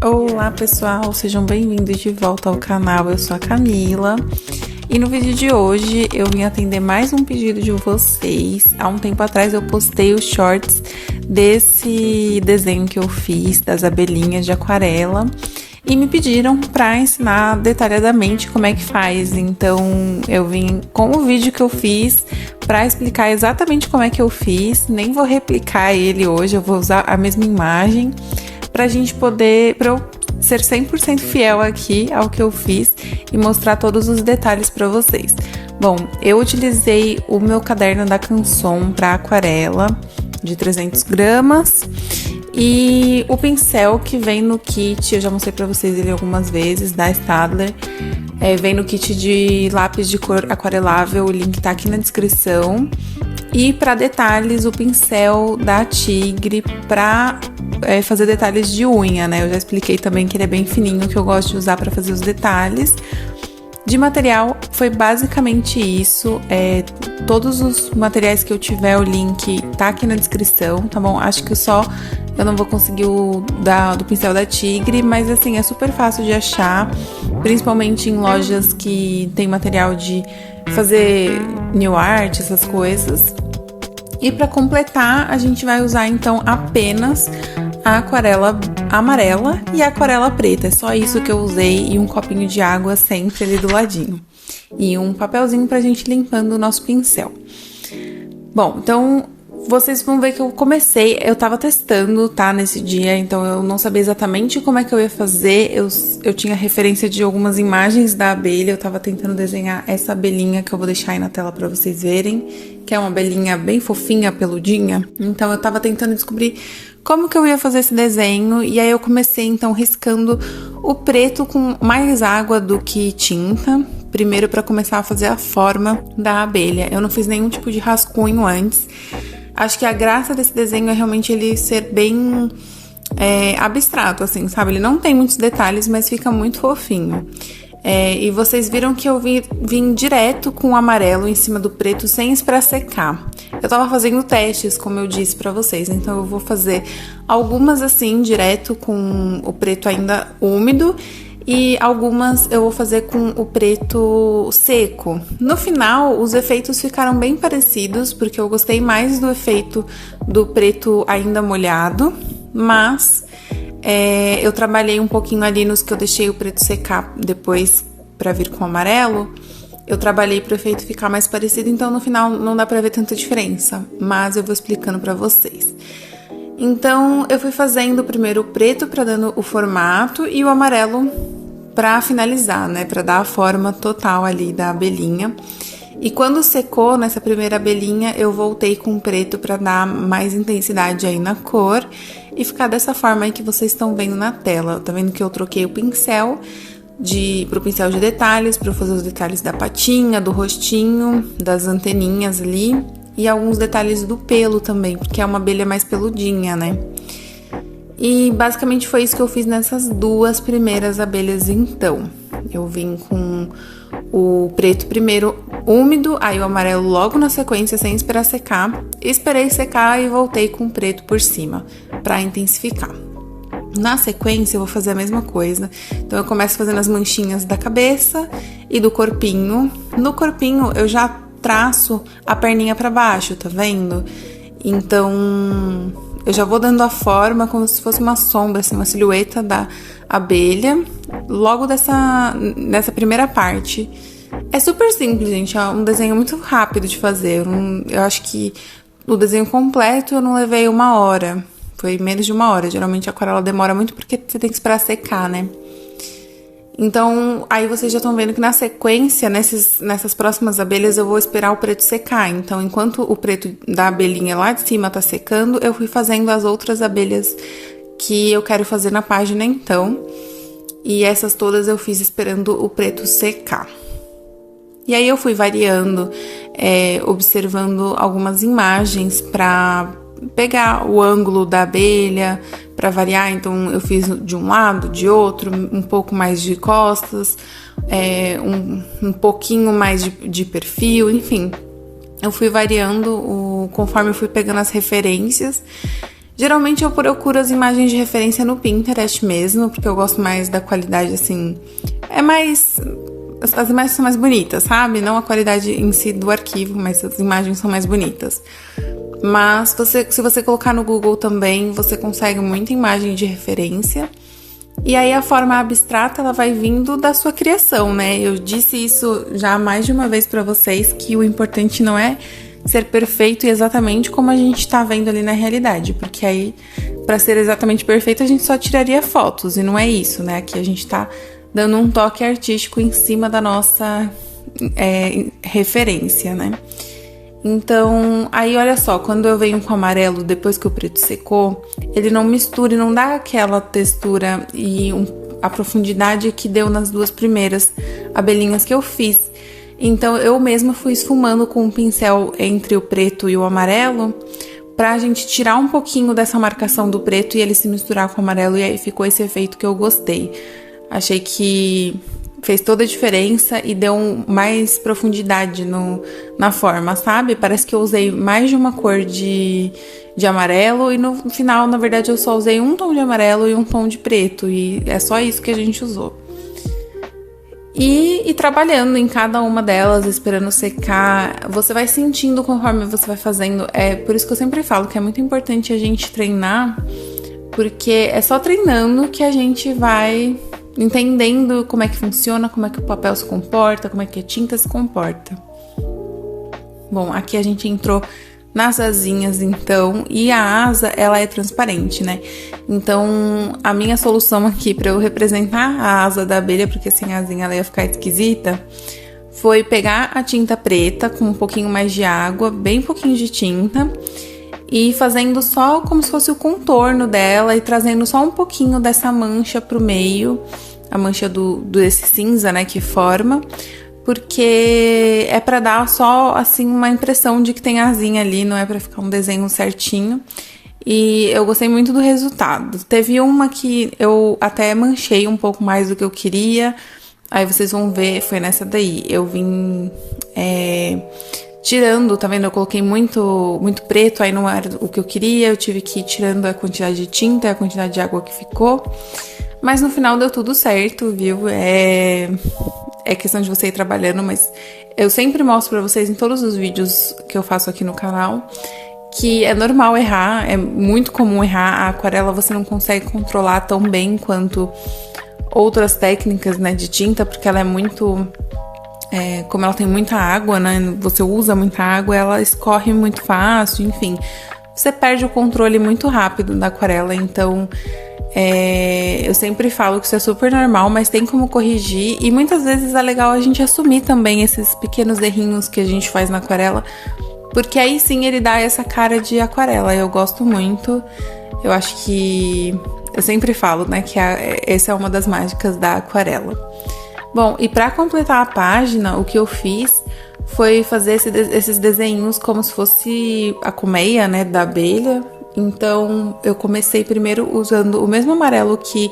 Olá pessoal, sejam bem-vindos de volta ao canal, eu sou a Camila e no vídeo de hoje eu vim atender mais um pedido de vocês. Há um tempo atrás eu postei os shorts desse desenho que eu fiz, das abelhinhas de aquarela, e me pediram para ensinar detalhadamente como é que faz, então eu vim com o vídeo que eu fiz para explicar exatamente como é que eu fiz. Nem vou replicar ele hoje, eu vou usar a mesma imagem pra gente poder, pra eu ser 100% fiel aqui ao que eu fiz e mostrar todos os detalhes pra vocês. Bom, eu utilizei o meu caderno da Canson para aquarela de 300 gramas e o pincel que vem no kit, eu já mostrei pra vocês ele algumas vezes, da Staedtler. Vem no kit de lápis de cor aquarelável, o link tá aqui na descrição. E para detalhes, o pincel da Tigre para fazer detalhes de unha, né? Eu já expliquei também que ele é bem fininho, que eu gosto de usar para fazer os detalhes. De material, foi basicamente isso. Todos os materiais que eu tiver, o link tá aqui na descrição, tá bom? Acho que eu não vou conseguir o do pincel da Tigre, mas assim, é super fácil de achar, principalmente em lojas que tem material de fazer new art, essas coisas. E para completar, a gente vai usar então apenas a aquarela amarela e a aquarela preta. É só isso que eu usei, e um copinho de água sempre ali do ladinho. E um papelzinho pra gente limpando o nosso pincel. Bom, então vocês vão ver que eu tava testando, tá, nesse dia, então eu não sabia exatamente como é que eu ia fazer, eu tinha referência de algumas imagens da abelha, eu tava tentando desenhar essa abelhinha que eu vou deixar aí na tela pra vocês verem, que é uma abelhinha bem fofinha, peludinha, então eu tava tentando descobrir como que eu ia fazer esse desenho, e aí eu comecei então riscando o preto com mais água do que tinta, primeiro pra começar a fazer a forma da abelha. Eu não fiz nenhum tipo de rascunho antes. Acho que a graça desse desenho é realmente ele ser bem abstrato, assim, sabe? Ele não tem muitos detalhes, mas fica muito fofinho. E vocês viram que eu vim direto com o amarelo em cima do preto sem esperar secar. Eu tava fazendo testes, como eu disse pra vocês, então eu vou fazer algumas assim, direto com o preto ainda úmido, e algumas eu vou fazer com o preto seco. No final, os efeitos ficaram bem parecidos, porque eu gostei mais do efeito do preto ainda molhado, mas eu trabalhei um pouquinho ali nos que eu deixei o preto secar depois pra vir com o amarelo. Eu trabalhei pro efeito ficar mais parecido, então no final não dá pra ver tanta diferença, mas eu vou explicando pra vocês. Então, eu fui fazendo primeiro o preto pra dando o formato e o amarelo pra finalizar, né? Pra dar a forma total ali da abelhinha. E quando secou nessa primeira abelhinha, eu voltei com o preto pra dar mais intensidade aí na cor e ficar dessa forma aí que vocês estão vendo na tela. Tá vendo que eu troquei o pincel pro pincel de detalhes, pra eu fazer os detalhes da patinha, do rostinho, das anteninhas ali. E alguns detalhes do pelo também, porque é uma abelha mais peludinha, né? E basicamente foi isso que eu fiz nessas duas primeiras abelhas então. Eu vim com o preto primeiro úmido, aí o amarelo logo na sequência sem esperar secar. Esperei secar e voltei com o preto por cima, pra intensificar. Na sequência eu vou fazer a mesma coisa, então eu começo fazendo as manchinhas da cabeça e do corpinho. No corpinho eu já traço a perninha pra baixo, tá vendo? Então eu já vou dando a forma como se fosse uma sombra, assim, uma silhueta da abelha, logo nessa primeira parte. É super simples, gente, é um desenho muito rápido de fazer. Eu acho que o desenho completo eu não levei 1 hora, foi menos de 1 hora. Geralmente a aquarela demora muito porque você tem que esperar secar, né? Então, aí vocês já estão vendo que na sequência, nessas próximas abelhas, eu vou esperar o preto secar. Então, enquanto o preto da abelhinha lá de cima tá secando, eu fui fazendo as outras abelhas que eu quero fazer na página então. E essas todas eu fiz esperando o preto secar. E aí eu fui variando, observando algumas imagens pra pegar o ângulo da abelha, para variar, então eu fiz de um lado, de outro, um pouco mais de costas, um pouquinho mais de perfil, enfim. Eu fui variando conforme eu fui pegando as referências. Geralmente eu procuro as imagens de referência no Pinterest mesmo, porque eu gosto mais da qualidade, assim, as imagens são mais bonitas, sabe? Não a qualidade em si do arquivo, mas as imagens são mais bonitas. Mas se você colocar no Google também, você consegue muita imagem de referência. E aí a forma abstrata, ela vai vindo da sua criação, né? Eu disse isso já mais de uma vez pra vocês, que o importante não é ser perfeito e exatamente como a gente tá vendo ali na realidade. Porque aí, pra ser exatamente perfeito, a gente só tiraria fotos, e não é isso, né? Aqui a gente tá dando um toque artístico em cima da nossa referência, né? Então, aí olha só, quando eu venho com o amarelo, depois que o preto secou, ele não mistura e não dá aquela textura e a profundidade que deu nas duas primeiras abelhinhas que eu fiz. Então, eu mesma fui esfumando com um pincel entre o preto e o amarelo, pra gente tirar um pouquinho dessa marcação do preto e ele se misturar com o amarelo, e aí ficou esse efeito que eu gostei. Achei que fez toda a diferença e deu mais profundidade na forma, sabe? Parece que eu usei mais de uma cor de amarelo, e no final, na verdade, eu só usei um tom de amarelo e um tom de preto, e é só isso que a gente usou. E trabalhando em cada uma delas, esperando secar, você vai sentindo conforme você vai fazendo. É por isso que eu sempre falo que é muito importante a gente treinar, porque é só treinando que a gente vai entendendo como é que funciona, como é que o papel se comporta, como é que a tinta se comporta. Bom, aqui a gente entrou nas asinhas, então, e a asa, ela é transparente, né? Então, a minha solução aqui para eu representar a asa da abelha, porque sem asinha ela ia ficar esquisita, foi pegar a tinta preta com um pouquinho mais de água, bem pouquinho de tinta, e fazendo só como se fosse o contorno dela e trazendo só um pouquinho dessa mancha pro meio, a mancha desse cinza, né, que forma, porque é pra dar só, assim, uma impressão de que tem asinha ali, não é pra ficar um desenho certinho. E eu gostei muito do resultado. Teve uma que eu até manchei um pouco mais do que eu queria, aí vocês vão ver, foi nessa daí. Eu vim tirando, tá vendo? Eu coloquei muito preto, aí não era o que eu queria, eu tive que ir tirando a quantidade de tinta e a quantidade de água que ficou. Mas no final deu tudo certo, viu? É questão de você ir trabalhando, mas eu sempre mostro pra vocês em todos os vídeos que eu faço aqui no canal que é normal errar, é muito comum errar. A aquarela você não consegue controlar tão bem quanto outras técnicas, né, de tinta, porque ela é muito... como ela tem muita água, né, você usa muita água, ela escorre muito fácil, enfim. Você perde o controle muito rápido da aquarela, então... eu sempre falo que isso é super normal, mas tem como corrigir, e muitas vezes é legal a gente assumir também esses pequenos errinhos que a gente faz na aquarela, porque aí sim ele dá essa cara de aquarela. Eu gosto muito, eu acho que... eu sempre falo, né, que essa é uma das mágicas da aquarela. Bom, e pra completar a página, o que eu fiz foi fazer esses desenhos como se fosse a colmeia, né, da abelha. Então, eu comecei primeiro usando o mesmo amarelo que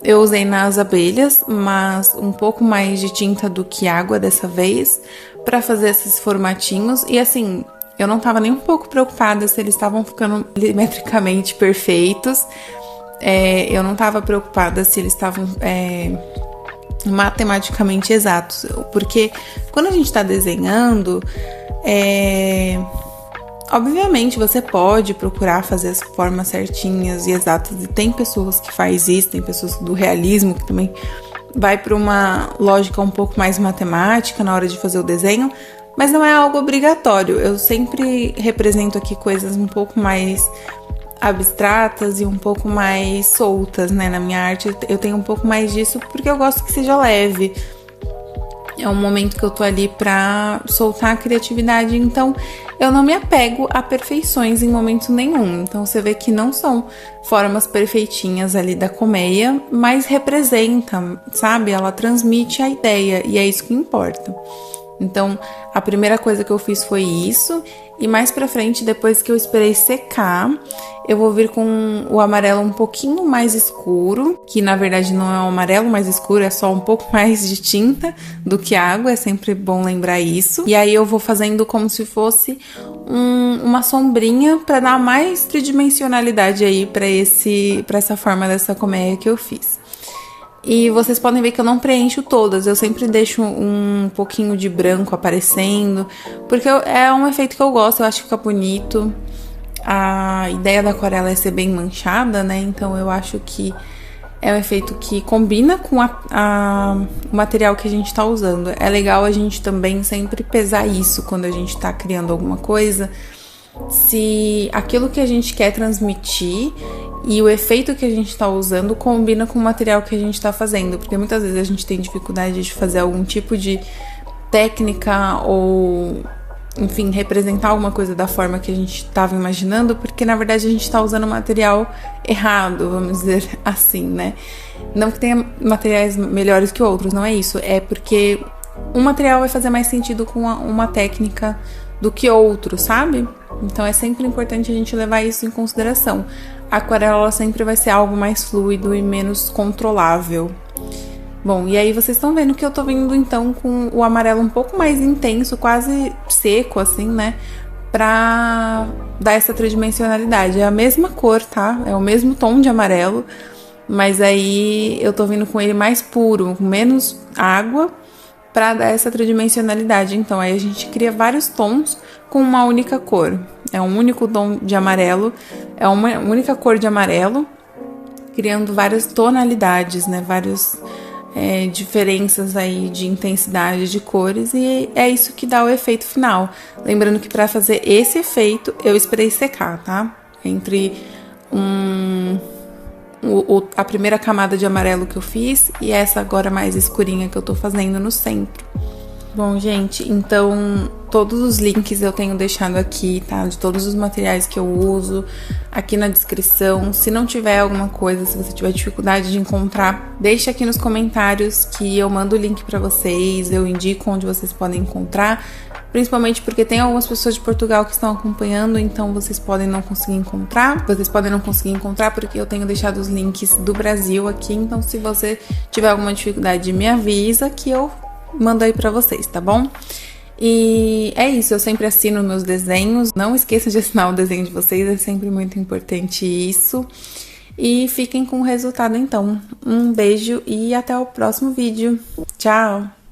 eu usei nas abelhas, mas um pouco mais de tinta do que água dessa vez, pra fazer esses formatinhos. E assim, eu não tava nem um pouco preocupada se eles estavam ficando milimetricamente perfeitos. Eu não tava preocupada se eles estavam matematicamente exatos, porque quando a gente tá desenhando, obviamente você pode procurar fazer as formas certinhas e exatas, e tem pessoas que faz isso, tem pessoas do realismo que também vai para uma lógica um pouco mais matemática na hora de fazer o desenho, mas não é algo obrigatório. Eu sempre represento aqui coisas um pouco mais abstratas e um pouco mais soltas, né? Na minha arte eu tenho um pouco mais disso porque eu gosto que seja leve. É um momento que eu tô ali pra soltar a criatividade, então eu não me apego a perfeições em momento nenhum. Então você vê que não são formas perfeitinhas ali da colmeia, mas representa, sabe? Ela transmite a ideia e é isso que importa. Então a primeira coisa que eu fiz foi isso, E mais pra frente, depois que eu esperei secar, eu vou vir com o amarelo um pouquinho mais escuro, que na verdade não é um amarelo mais escuro, é só um pouco mais de tinta do que água, é sempre bom lembrar isso. E aí eu vou fazendo como se fosse uma sombrinha pra dar mais tridimensionalidade aí pra essa forma dessa colmeia que eu fiz. E vocês podem ver que eu não preencho todas, eu sempre deixo um pouquinho de branco aparecendo, porque é um efeito que eu gosto, eu acho que fica bonito. A ideia da aquarela é ser bem manchada, né? Então eu acho que é um efeito que combina com o material que a gente tá usando. É legal a gente também sempre pesar isso quando a gente tá criando alguma coisa, se aquilo que a gente quer transmitir e o efeito que a gente está usando combina com o material que a gente está fazendo, porque muitas vezes a gente tem dificuldade de fazer algum tipo de técnica ou, enfim, representar alguma coisa da forma que a gente estava imaginando, porque na verdade a gente está usando material errado, vamos dizer assim, né? Não que tenha materiais melhores que outros, não é isso, é porque um material vai fazer mais sentido com uma técnica do que outro, sabe? Então é sempre importante a gente levar isso em consideração. A aquarela sempre vai ser algo mais fluido e menos controlável. Bom, e aí vocês estão vendo que eu tô vindo então com o amarelo um pouco mais intenso, quase seco assim, né? Pra dar essa tridimensionalidade. É a mesma cor, tá? É o mesmo tom de amarelo, mas aí eu tô vindo com ele mais puro, com menos água, para dar essa tridimensionalidade. Então aí a gente cria vários tons com uma única cor. É um único tom de amarelo, é uma única cor de amarelo, criando várias tonalidades, né? Várias diferenças aí de intensidade de cores, e é isso que dá o efeito final. Lembrando que para fazer esse efeito eu esperei secar, tá? Entre a primeira camada de amarelo que eu fiz e essa agora mais escurinha que eu tô fazendo no centro. Bom, gente, então todos os links eu tenho deixado aqui, tá? De todos os materiais que eu uso aqui na descrição. Se não tiver alguma coisa, se você tiver dificuldade de encontrar, deixa aqui nos comentários que eu mando o link pra vocês, eu indico onde vocês podem encontrar. Principalmente porque tem algumas pessoas de Portugal que estão acompanhando, então vocês podem não conseguir encontrar. Vocês podem não conseguir encontrar porque eu tenho deixado os links do Brasil aqui, então se você tiver alguma dificuldade, me avisa que eu mando aí pra vocês, tá bom? E é isso, eu sempre assino meus desenhos. Não esqueçam de assinar o desenho de vocês, é sempre muito importante isso. E fiquem com o resultado então. Um beijo e até o próximo vídeo. Tchau!